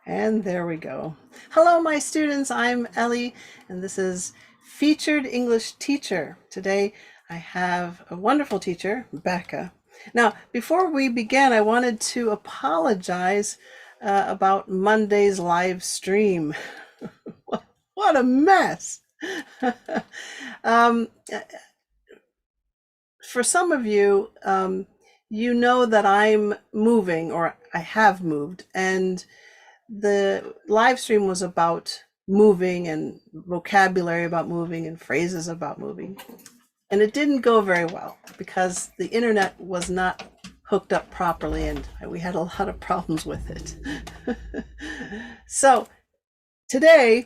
And there we go. Hello, my students. I'm Ellie, and this is Featured English Teacher. Today, I have a wonderful teacher, Bekah. Now, before we begin, I wanted to apologize about Monday's live stream. What a mess! um, for some of you, you know that I'm moving, or I have moved, and the live stream was about moving and vocabulary about moving and phrases about moving. And it didn't go very well because the internet was not hooked up properly and we had a lot of problems with it. So today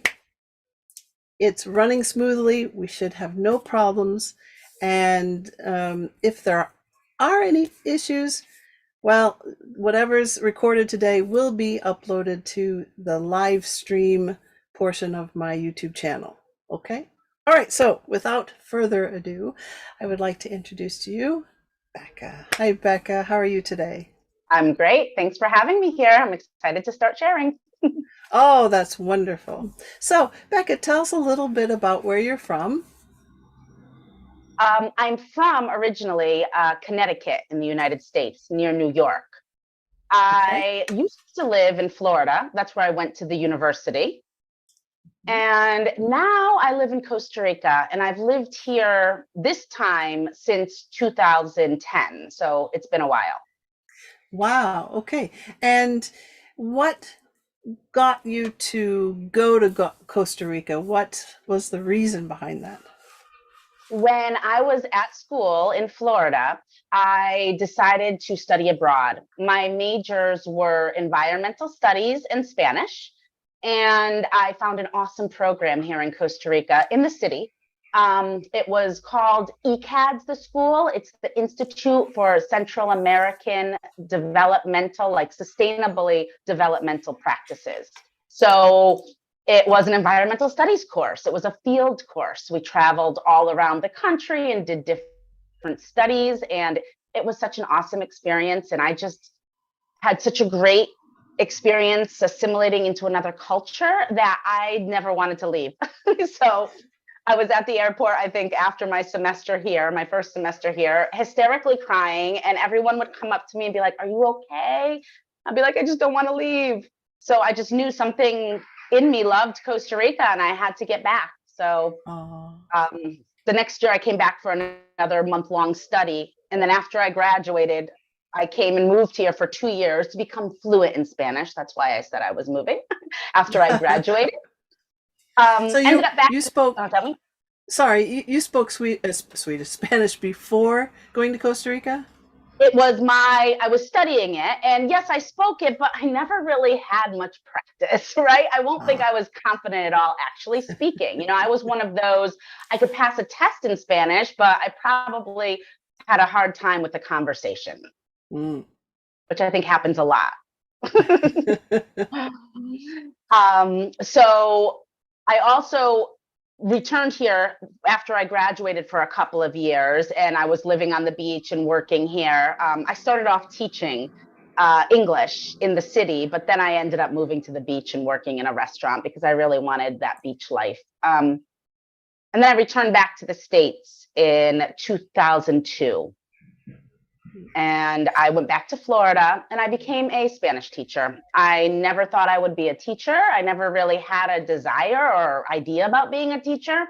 it's running smoothly. We should have no problems. And if there are any issues, well, whatever's recorded today will be uploaded to the live stream portion of my YouTube channel. Okay? All right, so without further ado, I would like to introduce to you Bekah. Hi, Bekah. How are you today? I'm great. Thanks for having me here. I'm excited to start sharing. Oh, that's wonderful. So, Bekah, tell us a little bit about where you're from. I'm from originally Connecticut in the United States, near New York. Okay. I used to live in Florida. That's where I went to the university. And now I live in Costa Rica, and I've lived here this time since 2010. So it's been a while. Wow. Okay. And what got you to go to Costa Rica? What was the reason behind that? When I was at school in Florida, I decided to study abroad. My majors were environmental studies and Spanish, and I found an awesome program here in Costa Rica in the city. It was called ECADS, the school. It's the Institute for Central American Developmental, like sustainably developmental practices. So it was an environmental studies course. It was a field course. We traveled all around the country and did different studies, and it was such an awesome experience. And I just had such a great experience assimilating into another culture that I never wanted to leave. So I was at the airport, I think, after my semester here, my first semester here, hysterically crying, and everyone would come up to me and be like, "Are you okay?" I'd be like, "I just don't want to leave." So I just knew something in me loved Costa Rica, and I had to get back. So the next year I came back for another month-long study. And then after I graduated, I came and moved here for 2 years to become fluent in Spanish. That's why I said I was moving after I graduated. So Ended up back. you spoke, Oh, tell me. sorry, you spoke Swedish, Spanish before going to Costa Rica? It was I was studying it, and yes, I spoke it, but I never really had much practice, right? I won't think I was confident at all actually speaking. I was one of those, I could pass a test in Spanish, but I probably had a hard time with the conversation, which I think happens a lot. So I also returned here after I graduated for a couple of years, and I was living on the beach and working here. I started off teaching English in the city, but then I ended up moving to the beach and working in a restaurant because I really wanted that beach life. And then I returned back to the States in 2002. And I went back to Florida and I became a Spanish teacher. I never thought I would be a teacher. I never really had a desire or idea about being a teacher.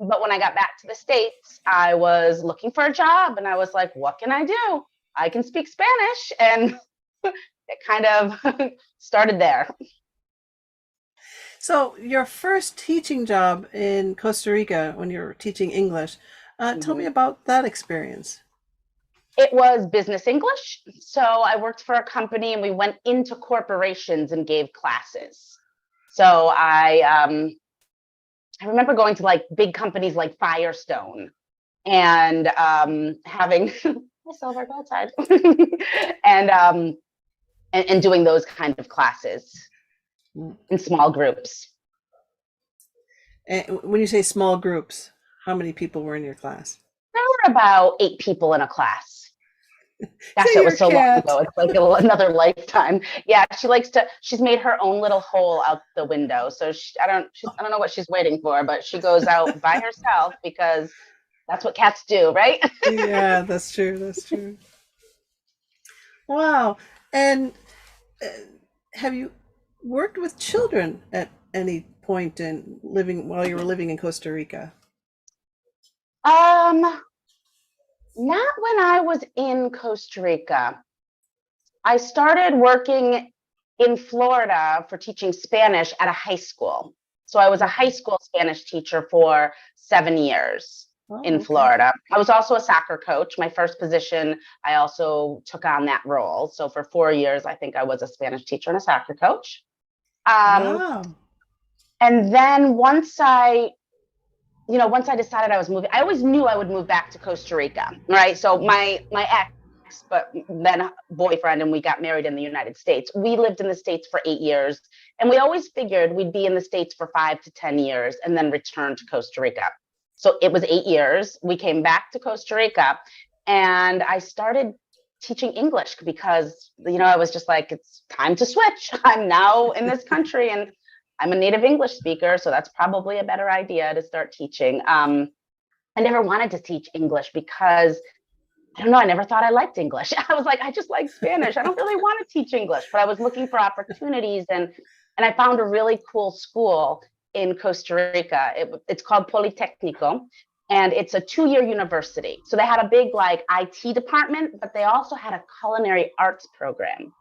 But when I got back to the States, I was looking for a job and I was like, what can I do? I can speak Spanish. And it kind of started there. So your first teaching job in Costa Rica when you were teaching English, tell me about that experience. It was business English. So I worked for a company and we went into corporations and gave classes. So I remember going to like big companies like Firestone and having my silver gold side and doing those kind of classes in small groups. And when you say small groups, how many people were in your class? There were about 8 people in a class. Gosh, Say that your was so long cat. ago. It's like another lifetime. Yeah, she's made her own little hole out the window. So I don't know what she's waiting for, but she goes out by herself because that's what cats do, right? Yeah, that's true. That's true. Wow. And uh, have you worked with children at any point in living while you were living in Costa Rica? Um, Not when I was in Costa Rica. I started working in Florida for teaching Spanish at a high school. So I was a high Okay. school Spanish teacher for 7 years Oh, in okay. Florida. I was also a soccer coach. My first position, I also took on that role. So for 4 years, I think I was a Spanish teacher and a soccer coach. Um, Wow. and then once I decided I was moving, I always knew I would move back to Costa Rica, right? So my ex, but then boyfriend, and we got married in the United States. We lived in the States for 8 years, and we always figured we'd be in the States for 5 to 10 years and then return to Costa Rica. So it was 8 years. We came back to Costa Rica, and I started teaching English because I was just like, it's time to switch. I'm now in this country, and I'm a native English speaker, so that's probably a better idea to start teaching. I never wanted to teach English because I don't know, I never thought I liked English. I was like, I just like Spanish. I don't really want to teach English, but I was looking for opportunities, and I found a really cool school in Costa Rica. It's called Politecnico, and it's a 2-year university. So they had a big like IT department, but they also had a culinary arts program.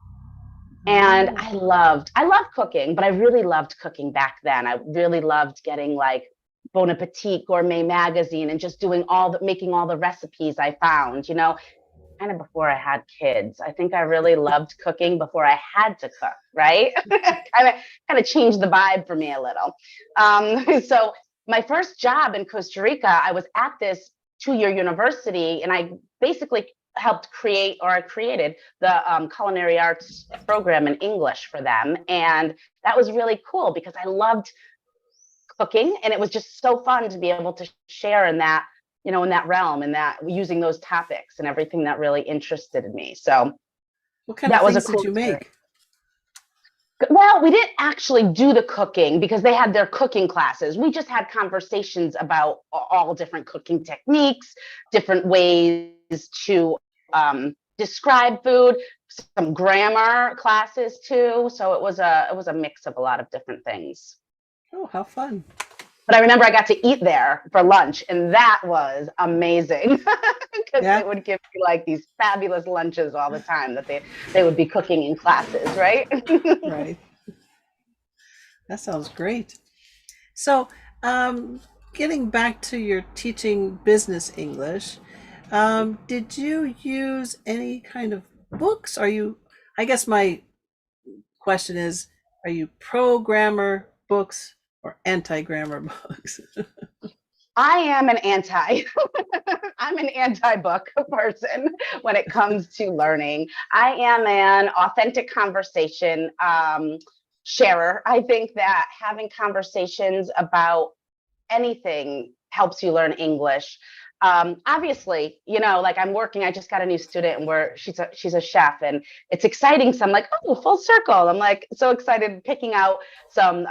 And Oh, I loved cooking, but I really loved cooking back then. I really loved getting like Bon Appetit Gourmet magazine and just making all the recipes I found, kind of before I had kids. I think I really loved cooking before I had to cook, right? kind of changed the vibe for me a little. So my first job in Costa Rica, I was at this 2-year university, and I basically helped create, or I created the culinary arts program in English for them. And that was really cool because I loved cooking, and it was just so fun to be able to share in that realm, and that using those topics and everything that really interested me. So what kind of that was a things did cool you experience. make? Well, we didn't actually do the cooking because they had their cooking classes. We just had conversations about all different cooking techniques, different ways to describe food, some grammar classes too. So it was a mix of a lot of different things. Oh, how fun. But I remember I got to eat there for lunch, and that was amazing because they Yeah, would give me like these fabulous lunches all the time that they would be cooking in classes, right? right. That sounds great. So, getting back to your teaching business English, did you use any kind of books? I guess my question is, are you pro grammar books or anti grammar books? I am an anti. I'm an anti-book person when it comes to learning. I am an authentic conversation sharer. I think that having conversations about anything helps you learn English. Obviously, like I just got a new student, and she's a chef, and it's exciting. So I'm like, oh, full circle. I'm like so excited picking out some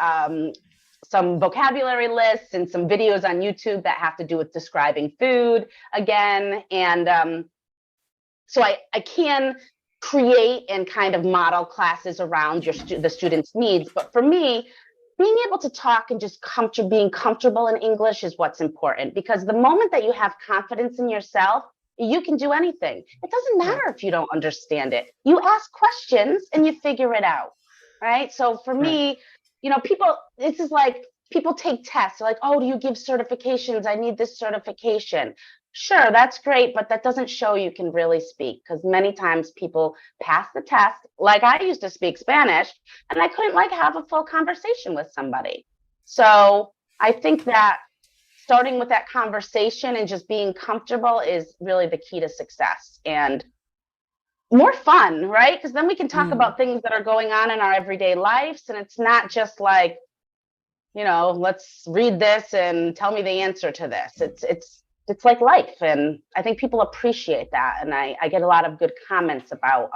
vocabulary lists and some videos on YouTube that have to do with describing food again. And so I can create and kind of model classes around the students' needs. But for me, being able to talk and just being comfortable in English is what's important, because the moment that you have confidence in yourself, you can do anything. It doesn't Right, matter if you don't understand it. You ask questions and you figure it out, right? So for right. me, this is like people take tests. They're like, oh, do you give certifications? I need this certification. Sure, that's great, but that doesn't show you can really speak, because many times people pass the test, like I used to speak Spanish, and I couldn't like have a full conversation with somebody. So I think that starting with that conversation and just being comfortable is really the key to success, and more fun, right? Because then we can talk Mm, about things that are going on in our everyday lives, and it's not just like, let's read this and tell me the answer to this. It's it's like life. And I think people appreciate that. And I get a lot of good comments about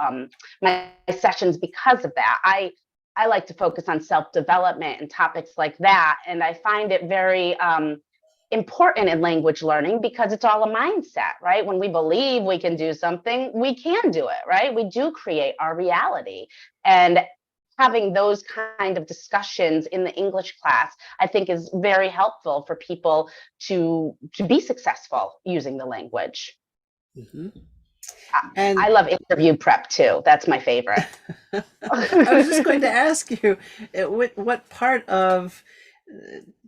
my sessions because of that. I like to focus on self-development and topics like that. And I find it very important in language learning because it's all a mindset, right? When we believe we can do something, we can do it, right? We do create our reality. And having those kind of discussions in the English class, I think is very helpful for people to be successful using the language. Hmm. I And love interview prep too. That's my favorite. I was just going to ask you, what part of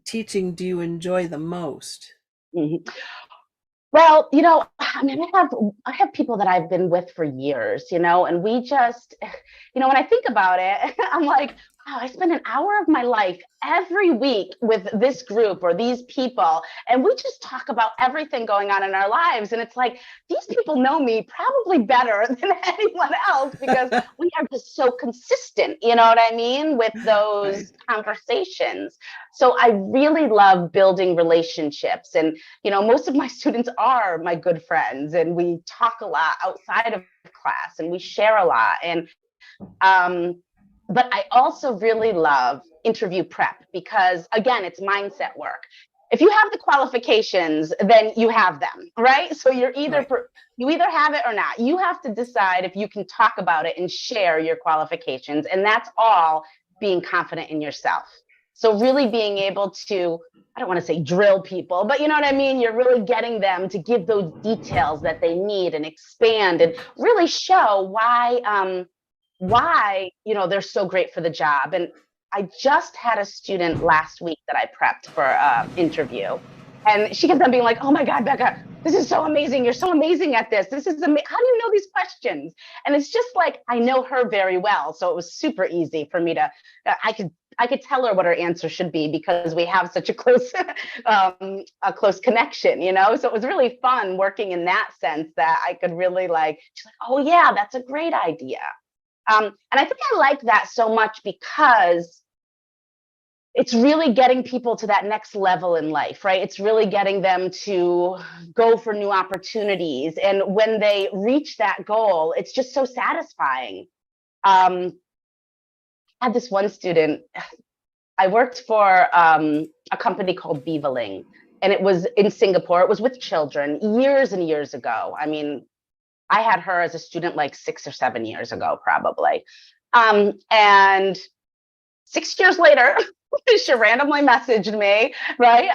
teaching do you enjoy the most? Mhm. Well, I mean, I have people that I've been with for years, and we just, when I think about it, I'm like, wow, I spend an hour of my life every week with this group or these people, and we just talk about everything going on in our lives. And it's like, these people know me probably better than anyone else because we are just so consistent, you know what I mean, with Right. those conversations. So I really love building relationships. And most of my students are my good friends, and we talk a lot outside of class, and we share a lot. And but I also really love interview prep because, again, it's mindset work. If you have the qualifications, then you have them, right? So Right. you either have it or not. You have to decide if you can talk about it and share your qualifications, and that's all being confident in yourself. So really being able to, I don't want to say drill people, but you know what I mean? You're really getting them to give those details that they need and expand and really show why they're so great for the job. And I just had a student last week that I prepped for an interview, and she kept on being like, "Oh my God, Bekah, this is so amazing! You're so amazing at this. This is amazing. How do you know these questions?" And it's just like I know her very well, so it was super easy for me to. I could tell her what her answer should be because we have such a close connection, So it was really fun working in that sense that I could really like. She's like, "Oh yeah, that's a great idea." And I think I like that so much because it's really getting people to that next level in life, right? It's really getting them to go for new opportunities. And when they reach that goal, it's just so satisfying. I had this one student, I worked for a company called Beveling, and it was in Singapore. It was with children years and years ago. I mean, I had her as a student like 6 or 7 years ago, probably. And 6 years later, she randomly messaged me, right?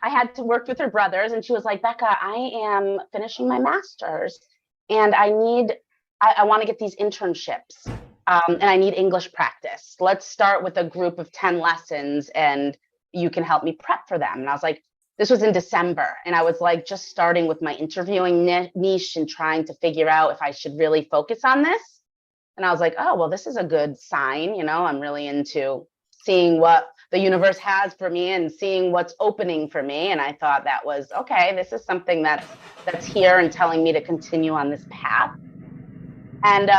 I had to work with her brothers, and she was like, "Bekah, I am finishing my master's, and I want to get these internships, and I need English practice. Let's start with a group of 10 lessons, and you can help me prep for them." And I was like, this was in December, and I was like just starting with my interviewing niche and trying to figure out if I should really focus on this. And I was like, oh, well, this is a good sign. I'm really into seeing what the universe has for me and seeing what's opening for me. And I thought that was okay. This is something that's here and telling me to continue on this path. And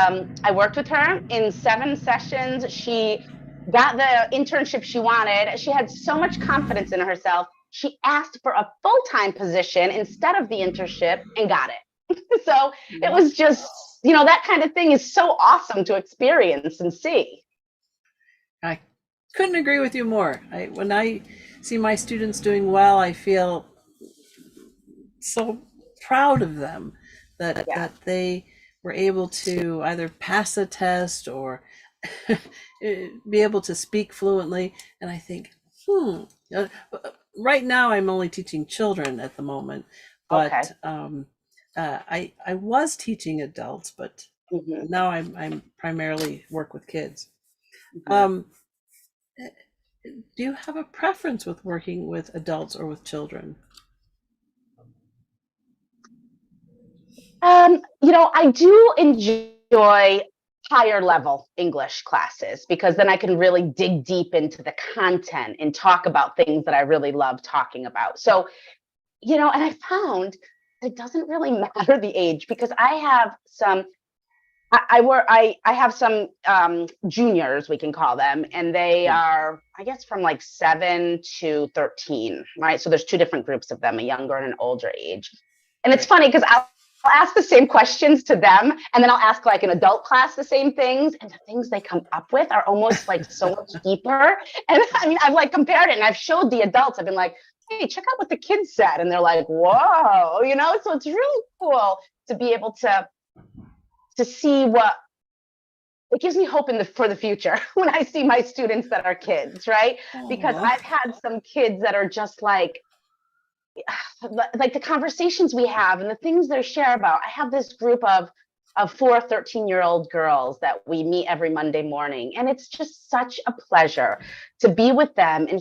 I worked with her in 7 sessions. She got the internship she wanted. She had so much confidence in herself. She asked for a full-time position instead of the internship and got it. So it Wow. was just, that kind of thing is so awesome to experience and see. I couldn't agree with you more. When I see my students doing well, I feel so proud of them Yeah. that they were able to either pass a test or be able to speak fluently. And I think, uh, right now I'm only teaching children at the moment, Okay. but I was teaching adults, but Hmm. now I'm primarily work with kids. Hmm. Um, do you have a preference with working with adults or with children? I do enjoy higher level English classes because then I can really dig deep into the content and talk about things that I really love talking about. So, and I found it doesn't really matter the age because I have some I have some juniors, we can call them, and they are, I guess, from like 7 to 13, right? So there's two different groups of them, a younger and an older age. And it's funny because I'll ask the same questions to them, and then I'll ask like an adult class the same things, and the things they come up with are almost like so much deeper. And I mean, I've like compared it, and I've showed the adults. I've been like, hey, check out what the kids said, and they're like, whoa, you know. So it's really cool to be able to see what it gives me hope for the future when I see my students that are kids, right? Because I've had some kids that are just like the conversations we have and the things they share about. I have this group of 4 13-year-old girls that we meet every Monday morning, and it's just such a pleasure to be with them and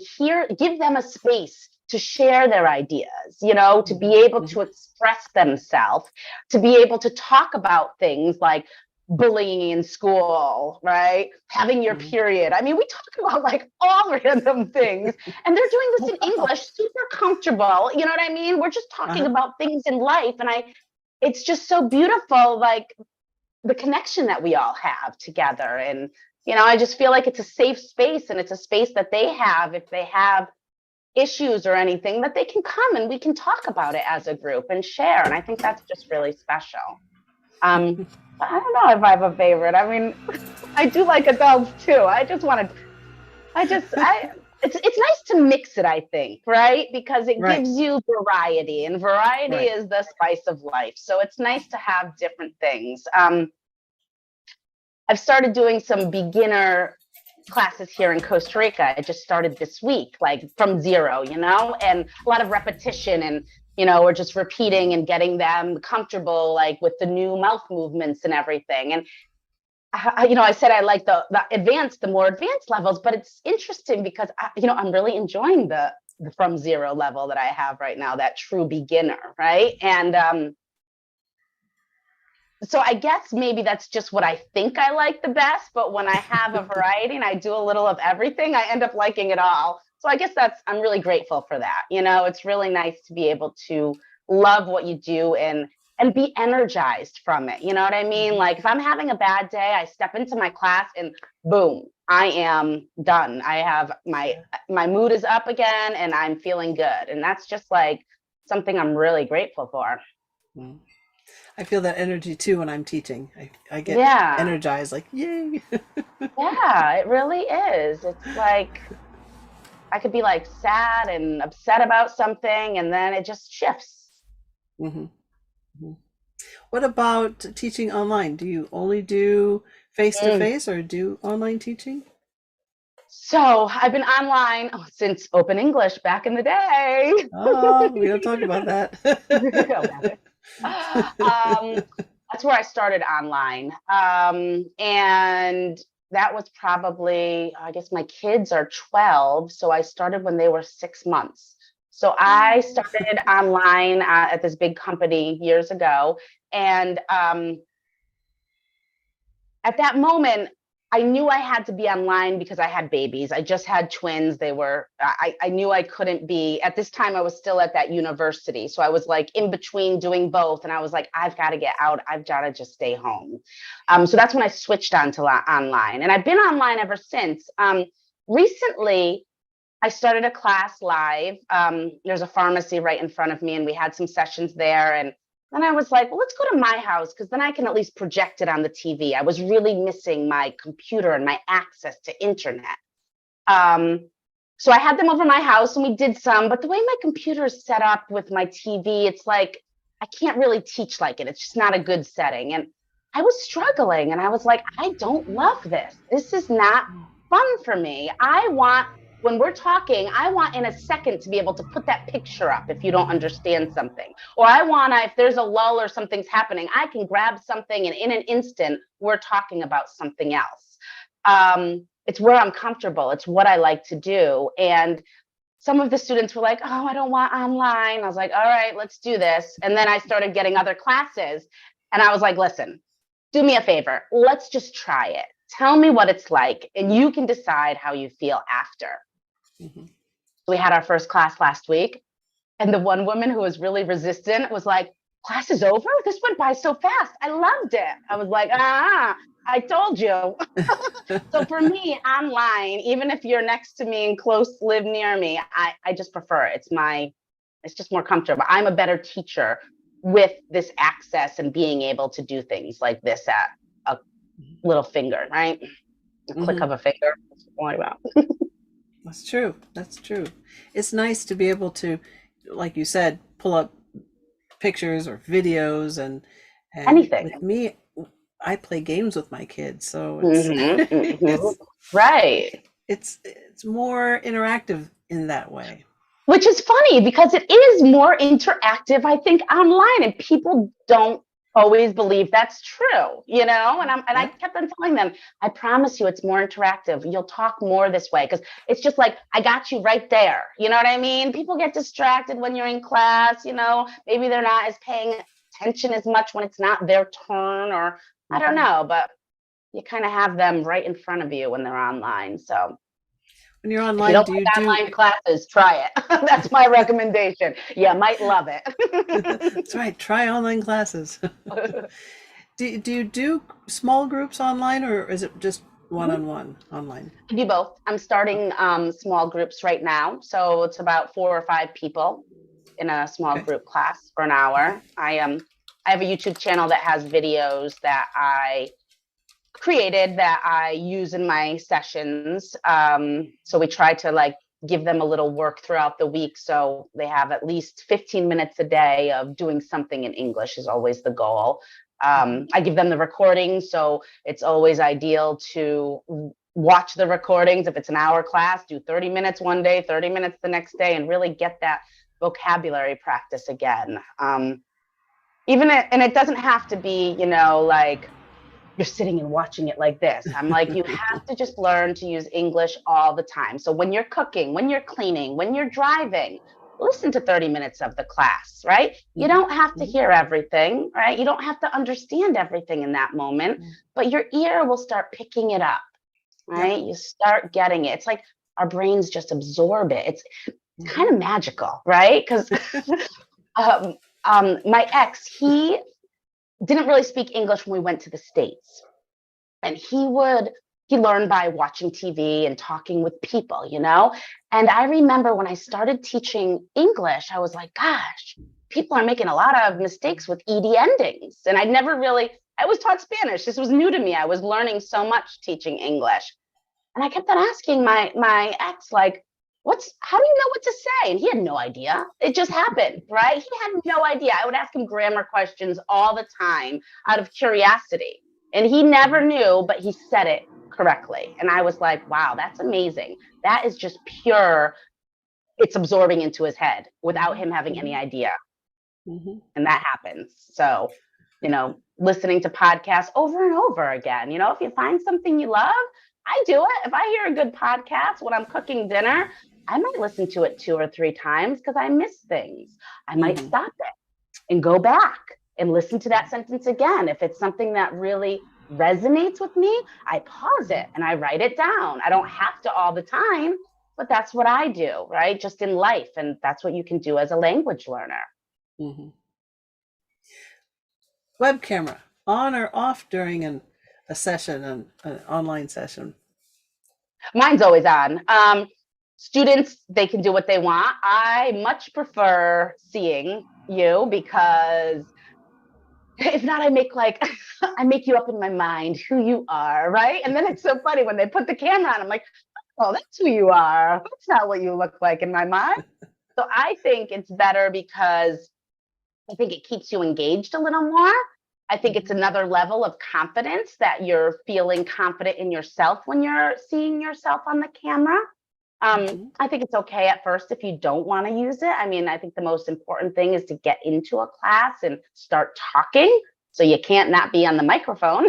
give them a space to share their ideas, you know, to be able to express themselves, to be able to talk about things like bullying in school, right? Having your period. I mean, we talk about like all random things, and they're doing this in English, super comfortable. You know what I mean? We're just talking about things in life, and it's just so beautiful, like the connection that we all have together. And, you know, I just feel like it's a safe space, and it's a space that they have, if they have issues or anything, that they can come and we can talk about it as a group and share. And I think that's just really special. I don't know if I have a favorite. I mean, I do like adults too. It's nice to mix it, I think, right? Because it gives you variety, and variety is the spice of life. So it's nice to have different things. I've started doing some beginner classes here in Costa Rica. I just started this week, like from zero, you know, and a lot of repetition, and, you know, we're just repeating and getting them comfortable, like with the new mouth movements and everything. And you know, I said I like the more advanced levels, but it's interesting because I'm really enjoying the from zero level that I have right now, that true beginner, right? And so I guess maybe that's just what I think I like the best, but when I have a variety and I do a little of everything, I end up liking it all. So I guess I'm really grateful for that. You know, it's really nice to be able to love what you do and be energized from it. You know what I mean? Like if I'm having a bad day, I step into my class and boom, I am done. I have my mood is up again and I'm feeling good. And that's just like something I'm really grateful for. I feel that energy too when I'm teaching. I get energized, like, yay. Yeah, it really is. It's like I could be like sad and upset about something, and then it just shifts. What about teaching online? Do you only do face-to-face or do online teaching? So I've been online since Open English back in the day. Oh, we don't talk about that. That's where I started online. And that was probably, I guess my kids are 12. So I started when they were 6 months. So I started online at this big company years ago. And at that moment, I knew I had to be online because I had babies. I just had twins. I knew I couldn't be, at this time I was still at that university. So I was like in between doing both. And I was like, I've got to get out. I've got to just stay home. So that's when I switched on to online. And I've been online ever since. Recently, I started a class live. There's a pharmacy right in front of me, and we had some sessions there. And then I was like, well, let's go to my house because then I can at least project it on the TV. I was really missing my computer and my access to internet. So I had them over my house and we did some, but the way my computer is set up with my TV, it's like, I can't really teach like it. It's just not a good setting. And I was struggling and I was like, I don't love this. This is not fun for me. When we're talking, I want in a second to be able to put that picture up if you don't understand something. Or if there's a lull or something's happening, I can grab something and in an instant, we're talking about something else. It's where I'm comfortable. It's what I like to do. And some of the students were like, oh, I don't want online. I was like, all right, let's do this. And then I started getting other classes. And I was like, listen, do me a favor. Let's just try it. Tell me what it's like. And you can decide how you feel after. We had our first class last week, and the one woman who was really resistant was like, class is over? This went by so fast. I loved it. I was like, I told you. So for me, online, even if you're next to me and live near me, I just prefer it. It's just more comfortable. I'm a better teacher with this access and being able to do things like this at a little finger, right? A click Hmm. of a finger. That's what I'm about. That's true. That's true. It's nice to be able to, like you said, pull up pictures or videos, and Anything. with me, I play games with my kids, so Hmm. Right. it's more interactive in that way. Which is funny because it is more interactive, I think, online, and people don't always believe that's true, and I Yeah. kept on telling them, I promise you it's more interactive. You'll talk more this way because it's just like I got you right there. You know what I mean? People get distracted when you're in class, maybe they're not as paying attention as much when it's not their turn, or I don't Hmm. know, but you kind of have them right in front of you when they're online. So When you're if you online, don't do you like do? online classes, try it. That's my recommendation. You might love it. That's right. Try online classes. Do you do small groups online, or is it just one-on-one online? I do both. I'm starting small groups right now. So it's about 4 or 5 people in a small Okay. group class for an hour. I have a YouTube channel that has videos that I created that I use in my sessions. So we try to like give them a little work throughout the week. So they have at least 15 minutes a day of doing something in English is always the goal. Hmm. I give them the recording. So it's always ideal to watch the recordings. If it's an hour class, do 30 minutes one day, 30 minutes the next day, and really get that vocabulary practice again. And it doesn't have to be, like you're sitting and watching it like this. I'm like, you have to just learn to use English all the time. So when you're cooking, when you're cleaning, when you're driving, listen to 30 minutes of the class, right? You Hmm. don't have to Hmm. hear everything, right? You don't have to understand everything in that moment, but your ear will start picking it up, Yep. right? You start getting it. It's like our brains just absorb it. It's Hmm. kind of magical, right? Because um, my ex, he didn't really speak English when we went to the States. And he learned by watching TV and talking with people. And I remember when I started teaching English, I was like, gosh, people are making a lot of mistakes with ed endings. And I was taught Spanish. This was new to me. I was learning so much teaching English. And I kept on asking my ex, like, how do you know what to say? And he had no idea. It just happened, right? He had no idea. I would ask him grammar questions all the time out of curiosity. And he never knew, but he said it correctly. And I was like, wow, that's amazing. That is just pure, it's absorbing into his head without Hmm. him having any Hmm. idea. Hmm. And that happens. So, listening to podcasts over and over again. If you find something you love, I do it. If I hear a good podcast when I'm cooking dinner, I might listen to it 2 or 3 times because I miss things. I might Hmm. stop it and go back and listen to that sentence again. If it's something that really resonates with me, I pause it and I write it down. I don't have to all the time, but that's what I do, right? Just in life. And that's what you can do as a language learner. Hmm. Web camera on or off during a session, an online session? Mine's always on. Students, they can do what they want. I much prefer seeing you because if not, I make you up in my mind who you are, right? And then it's so funny when they put the camera on, I'm like, oh, that's who you are. That's not what you look like in my mind. So I think it's better because I think it keeps you engaged a little more. I think it's Hmm. another level of confidence that you're feeling confident in yourself when you're seeing yourself on the camera. Hmm. I think it's okay at first if you don't want to use it. I mean, I think the most important thing is to get into a class and start talking. So you can't not be on the microphone.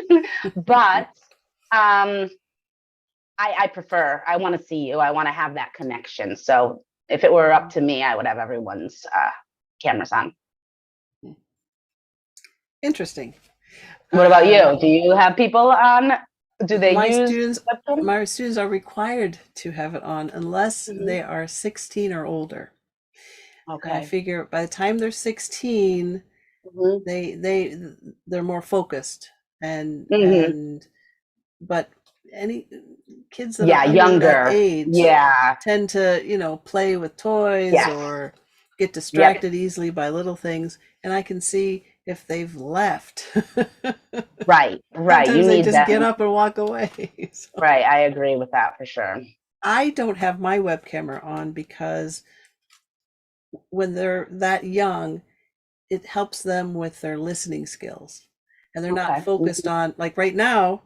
But um, I want to see you. I want to have that connection. So if it were up to me, I would have everyone's cameras on. Interesting. What about Um, you? Do you have people on? Do they my use students, webcam? my students are required to have it on unless Mhm. they are 16 or older. And I Okay. figure by the time they're 16, Mhm. They're more focused, Mhm. and but any kids that are Yeah, under that younger. age Yeah. tend to, play with toys Yes. or get Yep. distracted easily by little things, and I can see if they've left. Right. Right. You Sometimes they need just get them. up and walk away. So Right. I agree with that for sure. I don't have my web camera on because when they're that young, it helps them with their listening skills. And they're not Okay. focused on, like right now,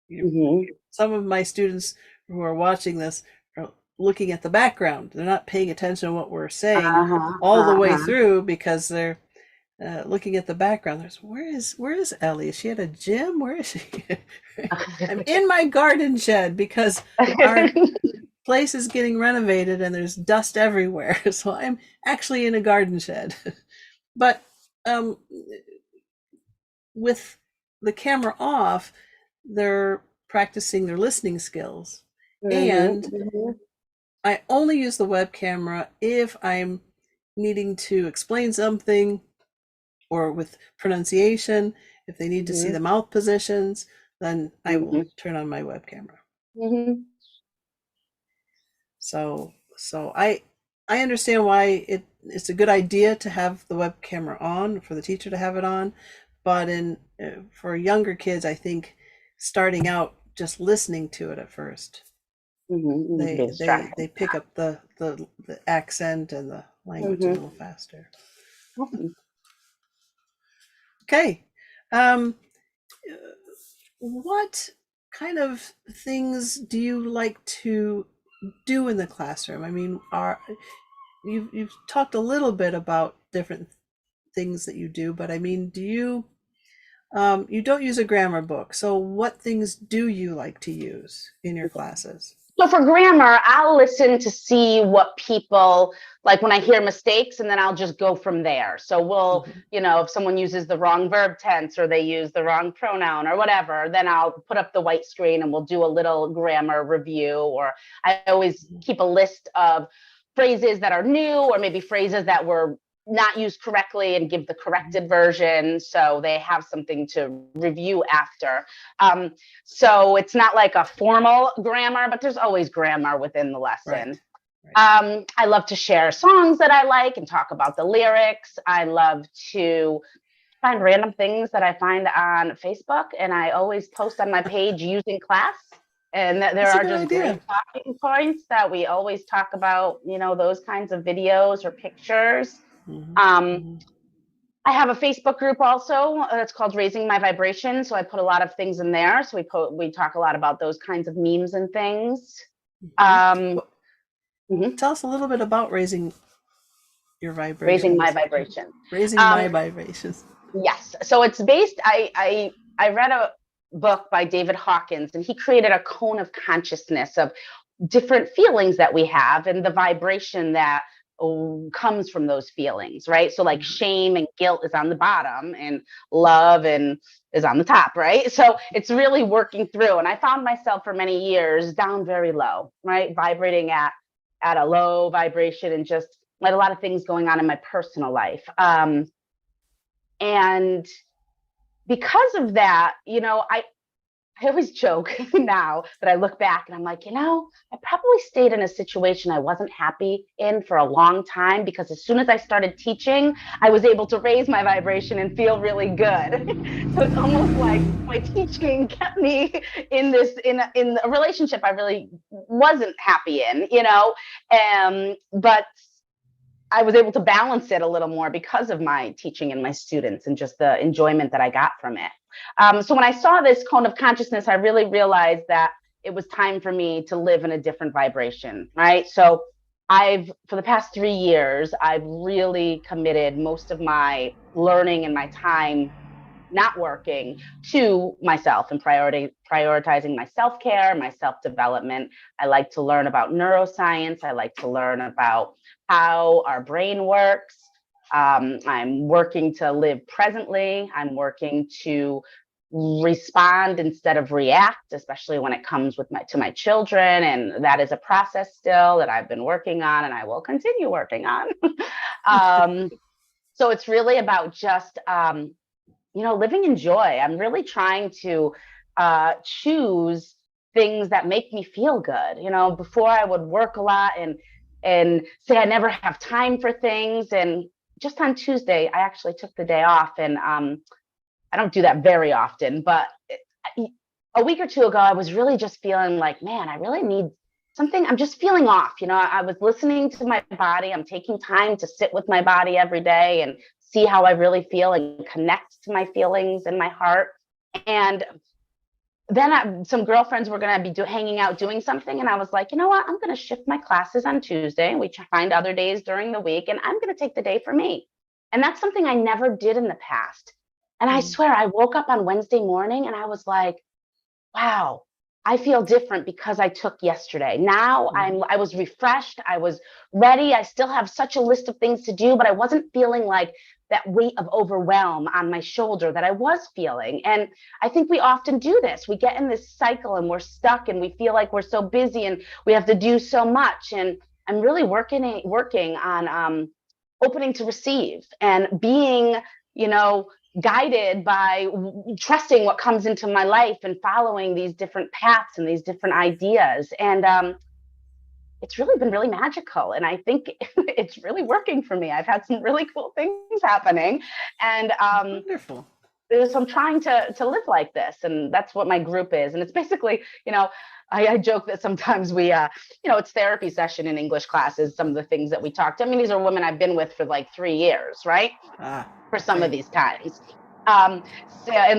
you, Hmm. some of my students who are watching this are looking at the background. They're not paying attention to what we're saying Uh-huh. all the way Uh-huh. through because they're looking at the background. There's where is Ellie? Is she at a gym? Where is she? I'm in my garden shed because our place is getting renovated and there's dust everywhere. So I'm actually in a garden shed. But um, with the camera off, they're practicing their listening skills. Hmm. And Hmm. I only use the web camera if I'm needing to explain something or with pronunciation. If they need to see Hmm. the mouth positions, then I will Hmm. turn on my web camera. Hmm. So I understand why it's a good idea to have the web camera on for the teacher to have it on, but in for younger kids, I think starting out just listening to it at first, Hmm. Be they distracted. pick up the accent and the language a Hmm. little faster. Awesome. Okay, um, what kind of things do you like to do in the classroom? I mean, are you've talked a little bit about different things that you do, but I mean, do you don't use a grammar book, so what things do you like to use in your classes? So for grammar, I'll listen to see what people like when I hear mistakes, and then I'll just go from there. So Mhm. if someone uses the wrong verb tense or they use the wrong pronoun or whatever, then I'll put up the white screen and we'll do a little grammar review. Or I always keep a list of phrases that are new or maybe phrases that were not used correctly and give the corrected version so they have something to review after. Um, so it's not like a formal grammar, but there's always grammar within the lesson. Right, right. I love to share songs that I like and talk about the lyrics. I love to find random things that I find on Facebook, and I always post on my page using class. And there That's a are good just great idea. talking points that we always talk about, those kinds of videos or pictures. Hmm. Um, Hmm. I have a Facebook group also that's called Raising My Vibration. So I put a lot of things in there. So we talk a lot about those kinds of memes and things. Hmm. Um, Well, mhm, tell us a little bit about raising your Raising My vibrations, Vibration. raising my Um, vibrations. yes. So it's based. I read a book by David Hawkins, and he created a cone of consciousness of different feelings that we have and the vibration that comes from those feelings, right? So like Mhm. shame and guilt is on the bottom and love and is on the top, right? So it's really working through. And I found myself for many years down very low, right? Vibrating at a low vibration and just like a lot of things going on in my personal life. And because of that, I always joke now that I look back and I'm like, I probably stayed in a situation I wasn't happy in for a long time because as soon as I started teaching, I was able to raise my vibration and feel really good. So it's almost like my teaching kept me in a relationship I really wasn't happy in, but I was able to balance it a little more because of my teaching and my students and just the enjoyment that I got from it. So when I saw this cone of consciousness, I really realized that it was time for me to live in a different vibration, right? So for the past 3 years, I've really committed most of my learning and my time not working to myself and prioritizing my self-care, my self-development. I like to learn about neuroscience. I like to learn about how our brain works. I'm working to live presently. I'm working to respond instead of react, especially when it comes to my children. And that is a process still that I've been working on and I will continue working on. um, So it's really about just living in joy. I'm really trying to choose things that make me feel good. Before I would work a lot and say I never have time for things. And just on Tuesday, I actually took the day off, and I don't do that very often, but a week or two ago, I was really just feeling like, man, I really need something. I'm just feeling off. I was listening to my body. I'm taking time to sit with my body every day and see how I really feel and connect to my feelings and my heart. And then some girlfriends were going to be hanging out doing something. And I was like, you know what? I'm going to shift my classes on Tuesday. And we find other days during the week. And I'm going to take the day for me. And that's something I never did in the past. And I Mm. swear, I woke up on Wednesday morning and I was like, wow, I feel different because I took yesterday. Now Mm. I was refreshed. I was ready. I still have such a list of things to do, but I wasn't feeling like that weight of overwhelm on my shoulder that I was feeling. And I think we often do this. We get in this cycle and we're stuck and we feel like we're so busy and we have to do so much. And I'm really working on opening to receive and being, you know, guided by trusting what comes into my life and following these different paths and these different ideas. And it's really been really magical. And I think it's really working for me. I've had some really cool things happening. And Wonderful. so I'm trying to live like this. And that's what my group is. And it's basically, I joke that sometimes we, it's therapy session in English classes, some of the things that we talked. I mean, these are women I've been with for like 3 years, right? Ah, For some of great. these times.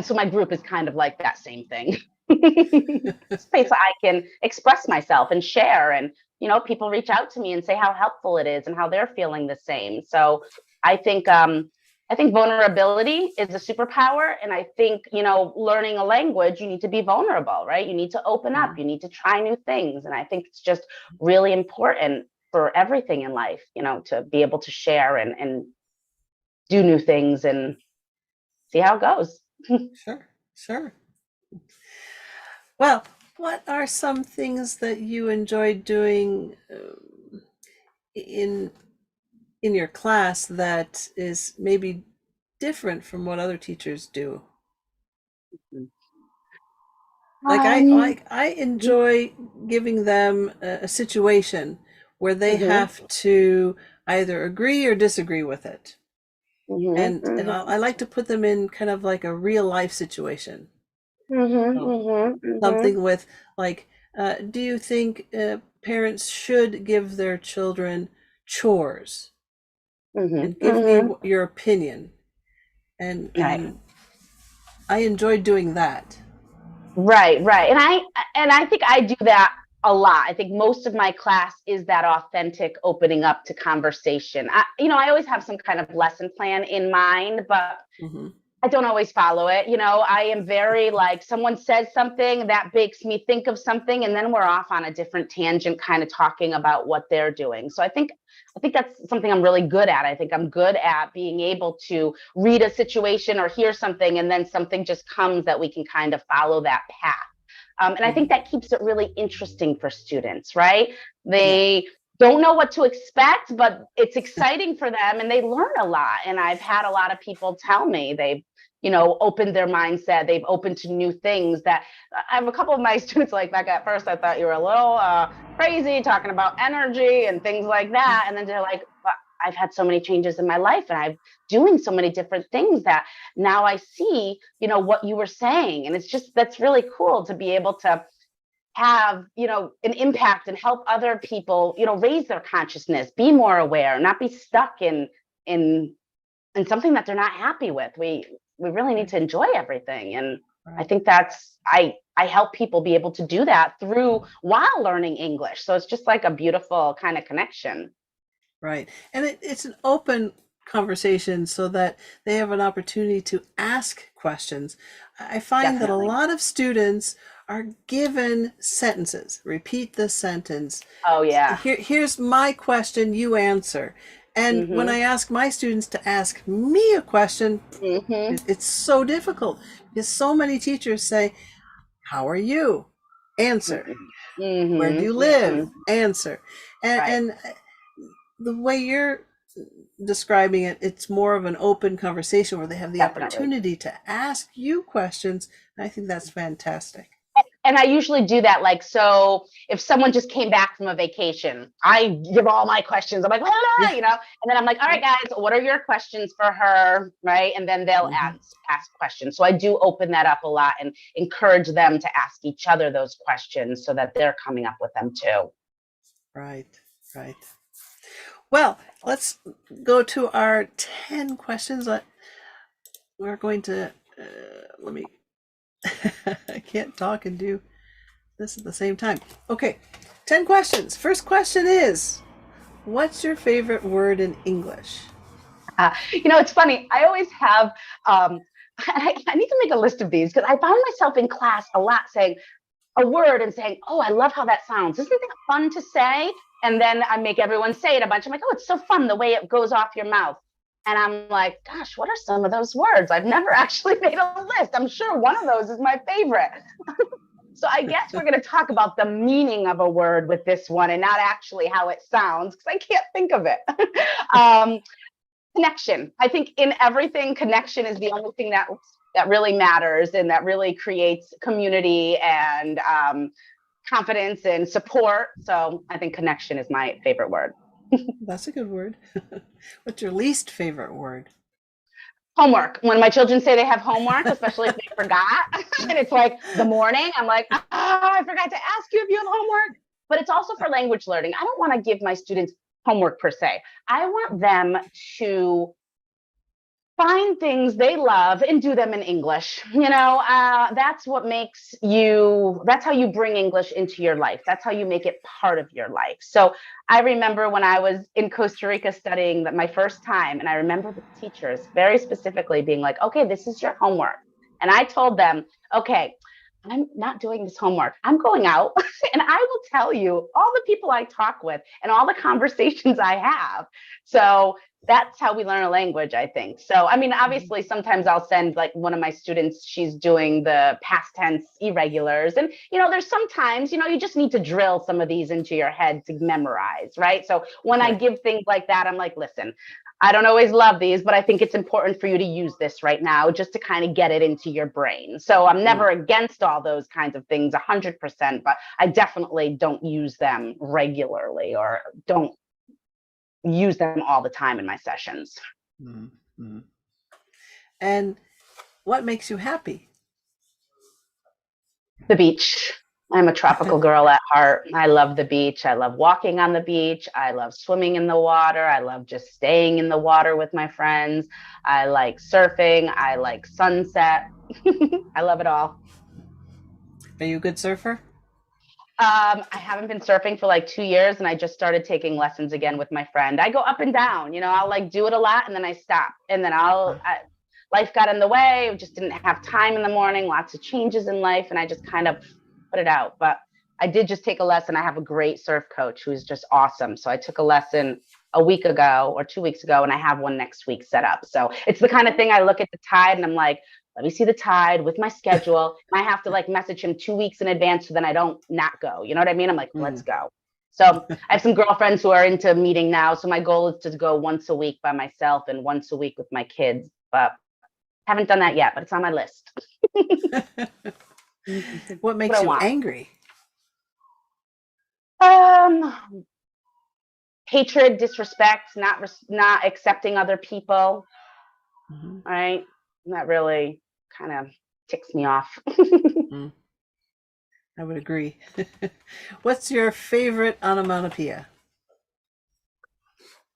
So my group is kind of like that same thing. Space I can express myself and share, and people reach out to me and say how helpful it is and how they're feeling the same. So I think vulnerability is a superpower, and I think learning a language, you need to be vulnerable, right? You need to open up, Mhm. you need to try new things, and I think it's just really important for everything in life, to be able to share and do new things and see how it goes. Sure, sure. Well, what are some things that you enjoyed doing in in your class that is maybe different from what other teachers do? Like Um, I enjoy giving them a situation where they mhm, have to either agree or disagree with it. mhm, And mhm, I like to put them in kind of like a real life situation. mhm, So mhm, mhm, something with like, do you think parents should give their children chores? mhm, And give me mhm. your opinion. And Right. I enjoy doing that. Right, right. And I think I do that a lot. I think most of my class is that authentic opening up to conversation. I always have some kind of lesson plan in mind, but Hmm. I don't always follow it. I am very like someone says something that makes me think of something, and then we're off on a different tangent, kind of talking about what they're doing. So I think that's something I'm really good at. I think I'm good at being able to read a situation or hear something, and then something just comes that we can kind of follow that path. And I think Hmm. that keeps it really interesting for students, right? Yeah. They don't know what to expect, but it's exciting for them and they learn a lot. And I've had a lot of people tell me they've, opened their mindset. They've opened to new things that I have a couple of my students like, Becca, at first I thought you were a little crazy talking about energy and things like that. And then they're like, but I've had so many changes in my life and I'm doing so many different things that now I see, what you were saying. And that's really cool to be able to have, an impact and help other people, raise their consciousness, be more aware, not be stuck in in something that they're not happy with. We really need Right. to enjoy everything. And I Right. think I help people be able to do that through while learning English. So it's just like a beautiful kind of connection. Right. And it's an open conversation so that they have an opportunity to ask questions. I find that a Definitely. lot of students are given sentences. Repeat this sentence. Oh yeah. Here's my question, you answer. And when Mhm. I ask my students to ask me a question, Mhm. it's so difficult because so many teachers say, how are you? Answer. Mhm. Where do Mhm. you live? Mhm. Answer. Right. And the way you're describing it, it's more of an open conversation where they have the Definitely. opportunity to ask you questions. I think that's fantastic. And I usually do that. Like, so if someone just came back from a vacation, I give all my questions. I'm like, Yeah. and then I'm like, all right, guys, what are your questions for her? Right. And then they'll Hmm. ask questions. So I do open that up a lot and encourage them to ask each other those questions so that they're coming up with them too. Right, right. Well, let's go to our 10 questions. We're going to, let me, I can't talk and do this at the same time. Okay, 10 questions. First question is, what's your favorite word in English? It's funny. I always have, I need to make a list of these because I found myself in class a lot saying, a word and saying, "Oh, I love how that sounds. Isn't that fun to say?" And then I make everyone say it a bunch. I'm like, "Oh, it's so fun the way it goes off your mouth." And I'm like, "Gosh, what are some of those words? I've never actually made a list. I'm sure one of those is my favorite." So I guess we're going to talk about the meaning of a word with this one and not actually how it sounds because I can't think of it. um, Connection. I think in everything, connection is the only thing that really matters and that really creates community and confidence and support. So I think connection is my favorite word. That's a good word. What's your least favorite word? Homework. When my children say they have homework, especially if they forgot, and it's like the morning, I'm like, I forgot to ask you if you have homework. But it's also for language learning. I don't want to give my students homework per se. I want them to find things they love and do them in English. That's what makes that's how you bring English into your life. That's how you make it part of your life. So I remember when I was in Costa Rica studying that my first time, and I remember the teachers very specifically being like, okay, this is your homework. And I told them, okay, I'm not doing this homework. I'm going out and I will tell you all the people I talk with and all the conversations I have. So that's how we learn a language, I think. So, I mean, obviously, sometimes I'll send like one of my students, she's doing the past tense irregulars. And, there's sometimes, you just need to drill some of these into your head to memorize, right? So when I Right. give things like that, I'm like, listen, I don't always love these, but I think it's important for you to use this right now just to kind of get it into your brain. So I'm Mm. never against all those kinds of things 100%, but I definitely don't use them regularly or don't use them all the time in my sessions. Mm. Mm. And what makes you happy? The beach. I'm a tropical girl at heart. I love the beach. I love walking on the beach. I love swimming in the water. I love just staying in the water with my friends. I like surfing. I like sunset. I love it all. Are you a good surfer? I haven't been surfing for like 2 years and I just started taking lessons again with my friend. I go up and down, I'll like do it a lot and then I stop and then life got in the way. I just didn't have time in the morning, lots of changes in life. And I just kind of put it out, but I did just take a lesson. I have a great surf coach who's just awesome. So I took a lesson a week ago or 2 weeks ago and I have one next week set up. So it's the kind of thing I look at the tide and I'm like, let me see the tide with my schedule. I have to like message him 2 weeks in advance so then I don't not go. You know what I mean? I'm like, let's Mm. go. So I have some girlfriends who are into meeting now. So my goal is to go once a week by myself and once a week with my kids. But haven't done that yet, but it's on my list. What What makes I you want. angry? Um, Hatred, disrespect, not accepting other people. Mhm. Right? That really kind of ticks me off. Mm. I would agree. What's your favorite onomatopoeia?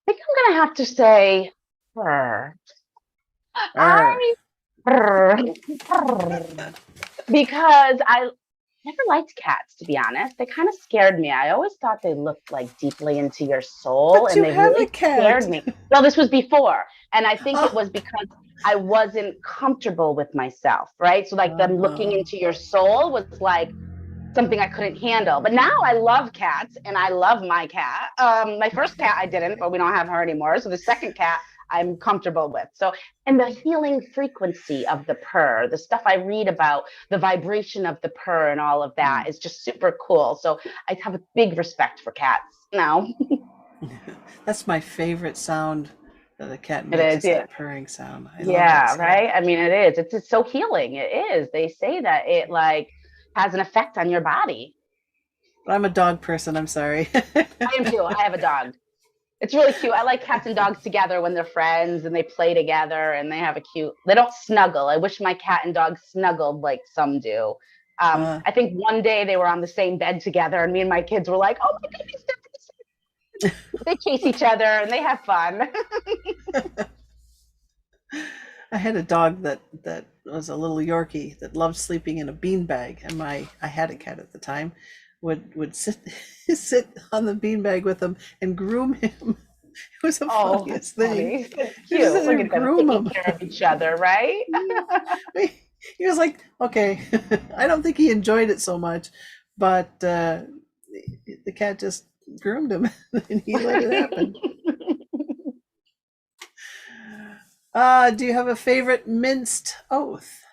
I think I'm gonna have to say her. Arr. I because I never liked cats, to be honest. They kind of scared me. I always thought they looked like deeply into your soul But and you they have a really cat. scared me. Well, this was before. And I think it Oh. was because I wasn't comfortable with myself, right? So like them looking Oh. into your soul was like something I couldn't handle. But now I love cats and I love my cat. My first cat I didn't, but we don't have her anymore. So the second cat I'm comfortable with. So, and the healing frequency of the purr, the stuff I read about, the vibration of the purr and all of that Mm. is just super cool. So I have a big respect for cats now. That's my favorite sound The cat It makes is, us yeah. that purring sound. I love that Yeah, sound. right. I mean, it is. It's so healing. It is. They say that it like has an effect on your body. But I'm a dog person. I'm sorry. I am too. I have a dog. It's really cute. I like cats and dogs together when they're friends and they play together and they have a cute. They don't snuggle. I wish my cat and dog snuggled like some do. uh, I think one day they were on the same bed together, and me and my kids were like, "Oh my goodness, they're the same." They chase each other and they have fun. I had a dog that was a little Yorkie that loved sleeping in a beanbag, and I had a cat at the time would sit sit on the beanbag with him and groom him. It was the Oh, that's funniest thing. funny. It's He just cute. sit there Look and at them groom taking him. care of each other, right? He was like, okay. I don't think he enjoyed it so much, but the cat just groomed him and he let it happen. Do you have a favorite minced oath?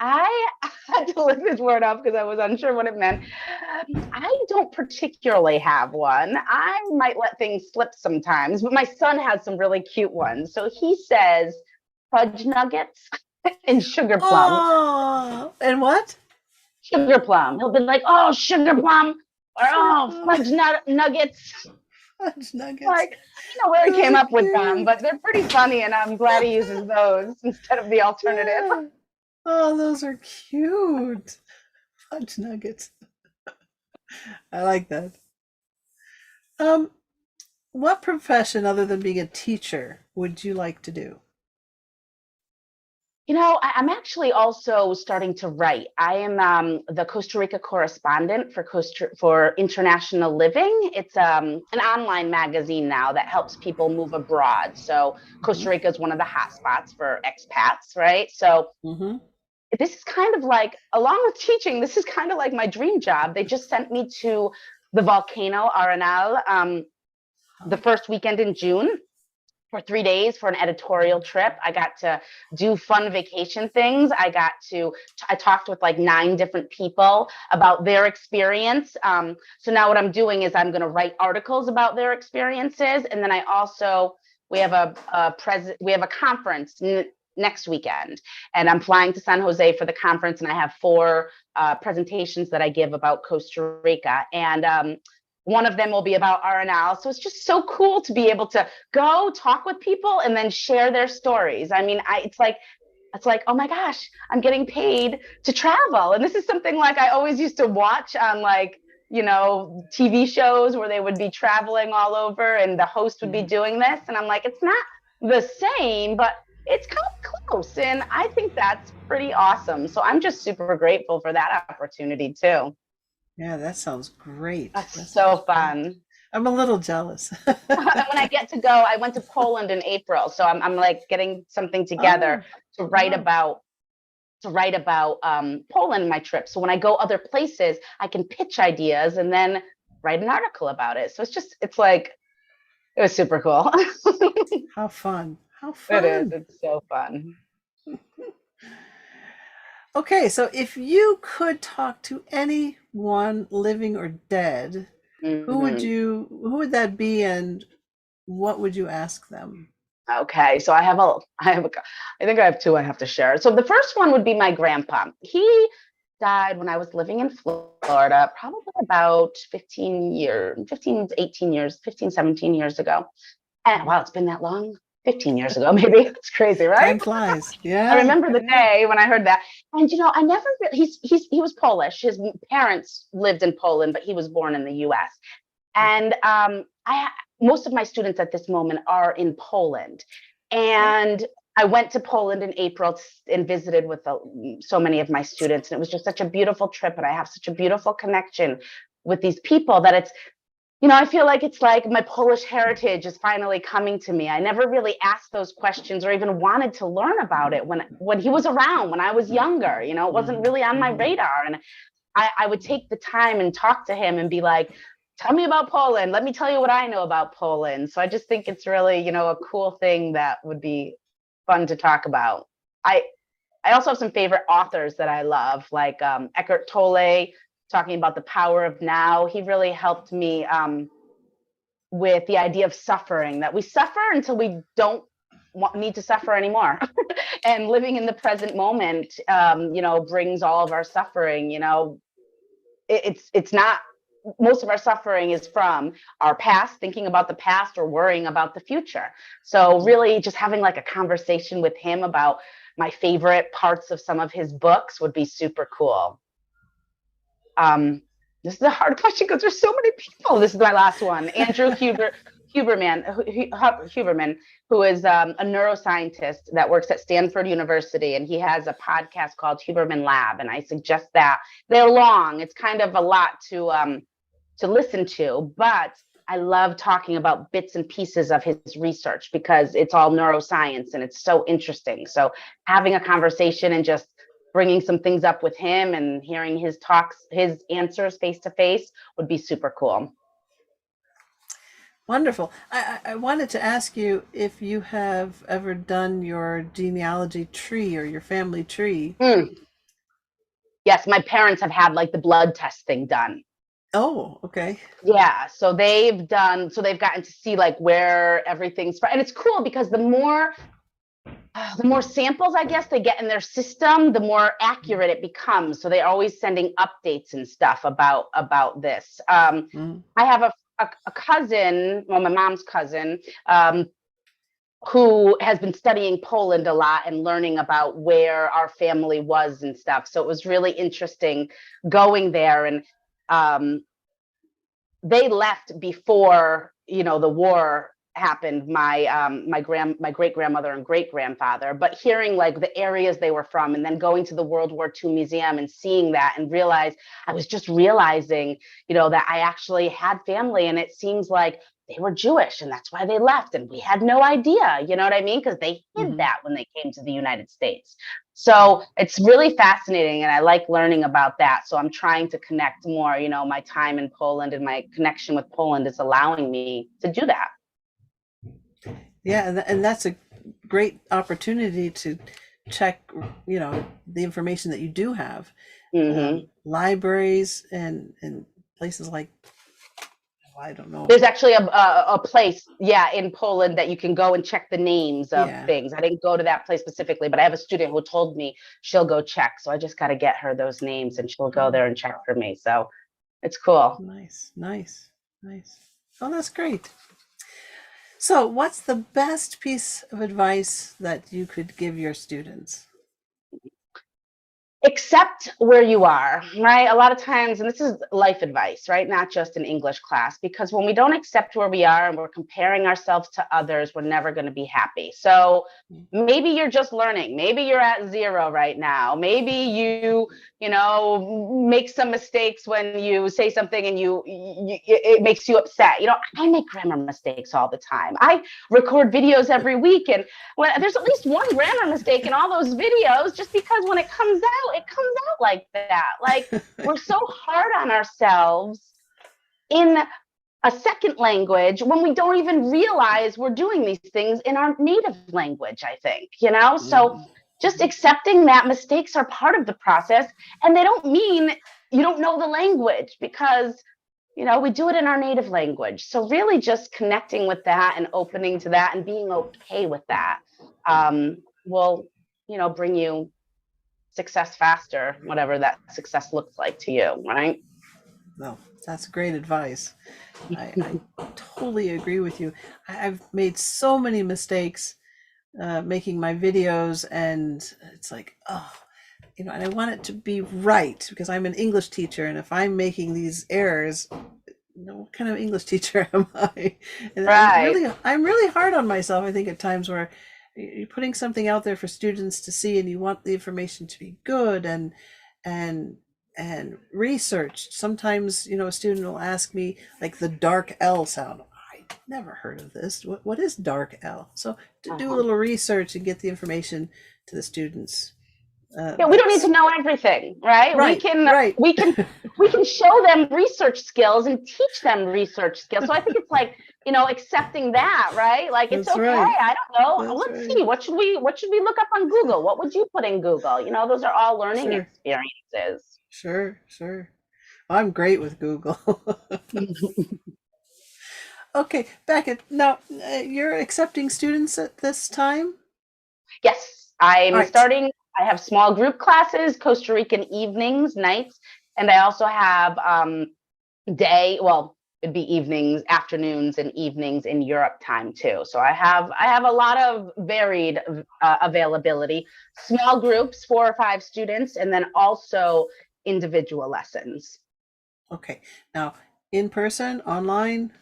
I had to look this word up because I was unsure what it meant. I don't particularly have one. I might let things slip sometimes, but my son has some really cute ones. So he says fudge nuggets and sugar plum. Oh, and what? Sugar plum. He'll be like, oh, sugar plum, or oh, fudge nuggets. Fudge nuggets. Like, I don't know where he Those came are up with them, cute. but they're pretty funny, and I'm glad he uses those instead of the alternative. Yeah. Oh, those are cute. Fudge nuggets. I like that. Um, what profession other than being a teacher would you like to do? I'm actually also starting to write. I am the Costa Rica correspondent for for International Living. It's an online magazine now that helps people move abroad. So Hmm. Costa Rica is one of the hot spots for expats, right? So Hmm. this is kind of like, along with teaching, this is kind of like my dream job. They just sent me to the volcano Arenal the first weekend in June for 3 days for an editorial trip. I got to do fun vacation things. I talked with like 9 different people about their experience. So now what I'm doing is I'm going to write articles about their experiences. And then we have we have a conference next weekend, and I'm flying to San Jose for the conference. And I have 4 presentations that I give about Costa Rica. And one of them will be about RNL. So it's just so cool to be able to go talk with people and then share their stories. I mean, it's like, oh my gosh, I'm getting paid to travel. And this is something like I always used to watch on like, TV shows where they would be traveling all over and the host would be Hmm. doing this. And I'm like, it's not the same, but it's kind of close. And I think that's pretty awesome. So I'm just super grateful for that opportunity too. Yeah, that sounds great. That That's sounds so great. fun. I'm a little jealous. And when I get to go, I went to Poland in April, so I'm like getting something together Oh, to write wow. about Poland in my trip. So when I go other places, I can pitch ideas and then write an article about it. So it's like it was super cool. How fun. How It is. fun. It's so fun. Okay, so if you could talk to anyone living or dead, Mhm. who would that be and what would you ask them? Okay, so I think I have 2 I have to share. So the first one would be my grandpa. He died when I was living in Florida, probably about 18 years, 15, 17 years ago. And wow, it's been that long. 15 years ago, maybe. It's crazy, right? Time flies. I Yeah, remember the yeah. day when I heard that. And I never he was Polish. His parents lived in Poland, but he was born in the US. And I most of my students at this moment are in Poland, Oh, and I went to Poland in April and visited with so many of my students, and it was just such a beautiful trip, and I have such a beautiful connection with these people that I feel like it's like my Polish heritage is finally coming to me. I never really asked those questions or even wanted to learn about it when he was around when I was younger. It wasn't mhm, really on my mhm. radar, and I would take the time and talk to him and be like, tell me about Poland. Let me tell you what I know about Poland. So I just think it's really, a cool thing that would be fun to talk about. I I also have some favorite authors that I love, like Eckhart Tolle, talking about the power of now. He really helped me with the idea of suffering, that we suffer until we don't need to suffer anymore. And living in the present moment, brings all of our suffering. It's not, most of our suffering is from our past, thinking about the past or worrying about the future. So really just having like a conversation with him about my favorite parts of some of his books would be super cool. This is a hard question because there's so many people. This is my last one. Andrew Huberman, who is a neuroscientist that works at Stanford University, and he has a podcast called Huberman Lab, and I suggest that. They're long. It's kind of a lot to listen to, but I love talking about bits and pieces of his research because it's all neuroscience and it's so interesting. So having a conversation and just bringing some things up with him and hearing his talks, his answers face to face would be super cool. Wonderful. I wanted to ask you if you have ever done your genealogy tree or your family tree. Yes, my parents have had like the blood testing done. Oh, okay. Yeah, so they've gotten to see like where everything's from. And it's cool because the more samples, I guess, they get in their system, the more accurate it becomes. So they're always sending updates and stuff about this. I have a cousin, well, my mom's cousin, who has been studying Poland a lot and learning about where our family was and stuff. So it was really interesting going there. And they left before, the war happened, my great grandmother and great grandfather, but hearing like the areas they were from and then going to the World War II museum and seeing that and I was just realizing, that I actually had family, and it seems like they were Jewish and that's why they left. And we had no idea, you know what I mean? Because they hid that when they came to the United States. So it's really fascinating, and I like learning about that. So I'm trying to connect more, my time in Poland and my connection with Poland is allowing me to do that. Yeah, and that's a great opportunity to check, the information that you do have. Libraries and places like, I don't know. There's actually a place, in Poland that you can go and check the names of things. I didn't go to that place specifically, but I have a student who told me she'll go check. So I just got to get her those names and she'll go there and check for me. So it's cool. Nice. Oh, that's great. So what's the best piece of advice that you could give your students? Accept where you are, right? A lot of times, and this is life advice, right? Not just in English class, because when we don't accept where we are and we're comparing ourselves to others, we're never going to be happy. So maybe you're just learning. Maybe you're at zero right now. Maybe you make some mistakes when you say something and it makes you upset. I make grammar mistakes all the time. I record videos every week, and there's at least one grammar mistake in all those videos, just because when it comes out like that. Like, we're so hard on ourselves in a second language when we don't even realize we're doing these things in our native language, I think, So just accepting that mistakes are part of the process, and they don't mean you don't know the language, because we do it in our native language. So really just connecting with that and opening to that and being okay with that will, bring you success faster, whatever that success looks like to you, right? No, that's great advice. I totally agree with you. I've made so many mistakes making my videos, and it's like, and I want it to be right because I'm an English teacher, and if I'm making these errors, what kind of English teacher am I? And right. I'm really hard on myself, I think, at times, where you're putting something out there for students to see, and you want the information to be good and researched. Sometimes, a student will ask me, like, the dark L sound. I never heard of this. What is dark L? So to do a little research and get the information to the students. We don't need to know everything, right? Right, we can show them research skills and teach them research skills. So I think it's like, accepting that, right? Like, it's That's okay. right. I don't know. Let's see. What should we look up on Google? What would you put in Google? Those are all learning experiences. Sure. Well, I'm great with Google. Okay, Becca, now you're accepting students at this time? Yes, All I'm right. starting. I have small group classes, Costa Rican evenings, nights, and I also have it'd be evenings, afternoons, and evenings in Europe time too. So I have a lot of varied availability. Small groups, 4 or 5 students, and then also individual lessons. Okay. Now, in person, online,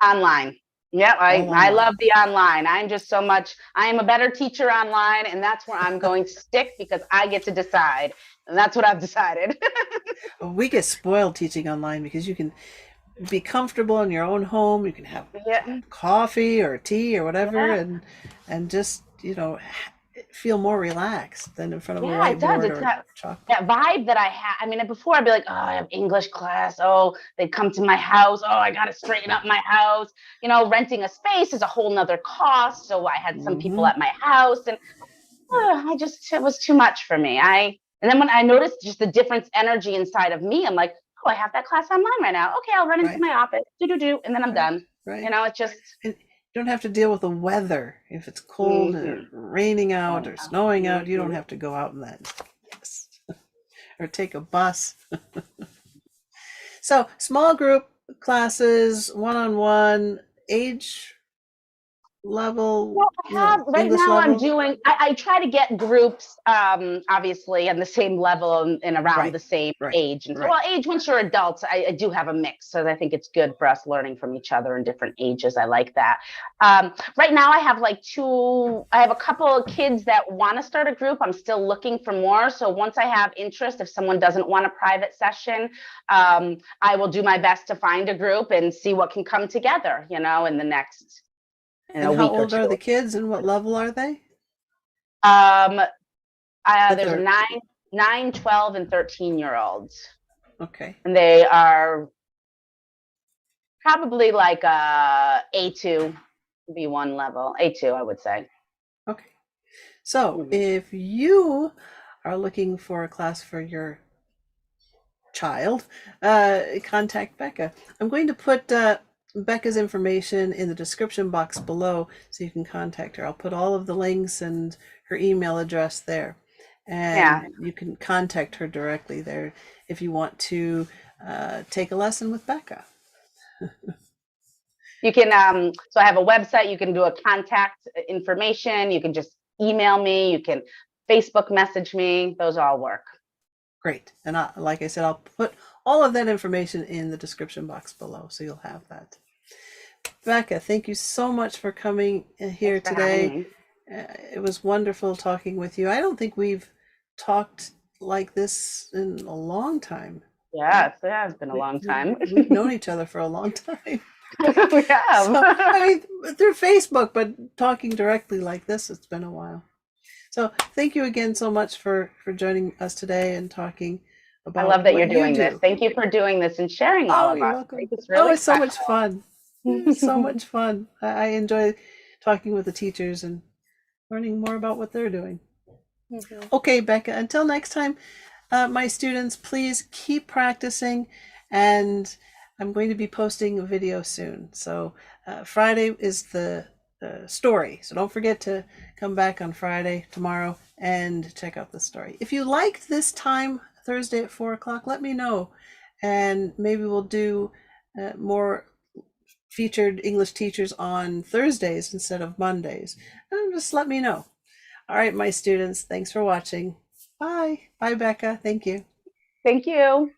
Online. Yeah, I, all I online. love the online. I am a better teacher online, and that's where I'm going to stick because I get to decide. And that's what I've decided. We get spoiled teaching online because you can be comfortable in your own home. You can have Yeah, coffee or tea or whatever, yeah, and just feel more relaxed than in front of a yeah, it does. whiteboard It's or that chalkboard. that vibe that I had. I mean, before I'd be like, oh, I have English class. Oh, they come to my house. Oh, I got to straighten up my house. Renting a space is a whole nother cost. So I had some people Hmm. at my house, and Right. it was too much for me. And then when I noticed just the difference energy inside of me, I'm like, oh, I have that class online right now. Okay, I'll run into Right. my office, and then I'm Right. done. Right. It's just, And you don't have to deal with the weather. If it's cold or mm-hmm, raining oh out or snowing yeah, out, you don't mm-hmm. have to go out in that. Yes. Or take a bus. So small group classes, one-on-one, age level, Well, right English now level. I try to get groups, obviously on the same level and around Right. the same Right. age. And so, Right. well, age, once you're adults, I do have a mix. So I think it's good for us learning from each other in different ages. I like that. Right now I have a couple of kids that want to start a group. I'm still looking for more. So once I have interest, if someone doesn't want a private session, I will do my best to find a group and see what can come together, in the next, in a And how week or old are two. the kids and what level are they? Um, That there's a they're 9, 12, and 13-year olds, okay. and they are probably like A2, B1 level, A2, I would say. Okay. So Mhm. if you are looking for a class for your child, contact Becca. I'm going to put Becca's information in the description box below so you can contact her. I'll put all of the links and her email address there. Yeah, And you can contact her directly there if you want to take a lesson with Becca. you can. So I have a website. You can do a contact information. You can just email me. You can Facebook message me. Those all work. Great. And like I said, I'll put all of that information in the description box below so you'll have that. Becca, thank you so much for coming here Thanks for having today. me. It was wonderful talking with you. I don't think we've talked like this in a long time. Yeah, Right? it has been a long time. We've known each other for a long time. We So, I have. mean, through Facebook, but talking directly like this, it's been a while. So, thank you again so much for joining us today and talking I about love that what you're you doing this. do. Thank you for doing this and sharing all Oh, of you're us. I think welcome. it's Oh, really it's so special. much fun. It's so much fun. I enjoy talking with the teachers and learning more about what they're doing. Mhm. Okay, Becca, until next time, my students, please keep practicing, and I'm going to be posting a video soon. So Friday is the story. So don't forget to come back on Friday, tomorrow, and check out the story. If you liked this time, Thursday at 4 o'clock, let me know. And maybe we'll do more featured English teachers on Thursdays instead of Mondays. And just let me know. All right, my students, thanks for watching. Bye. Bye, Becca. Thank you. Thank you.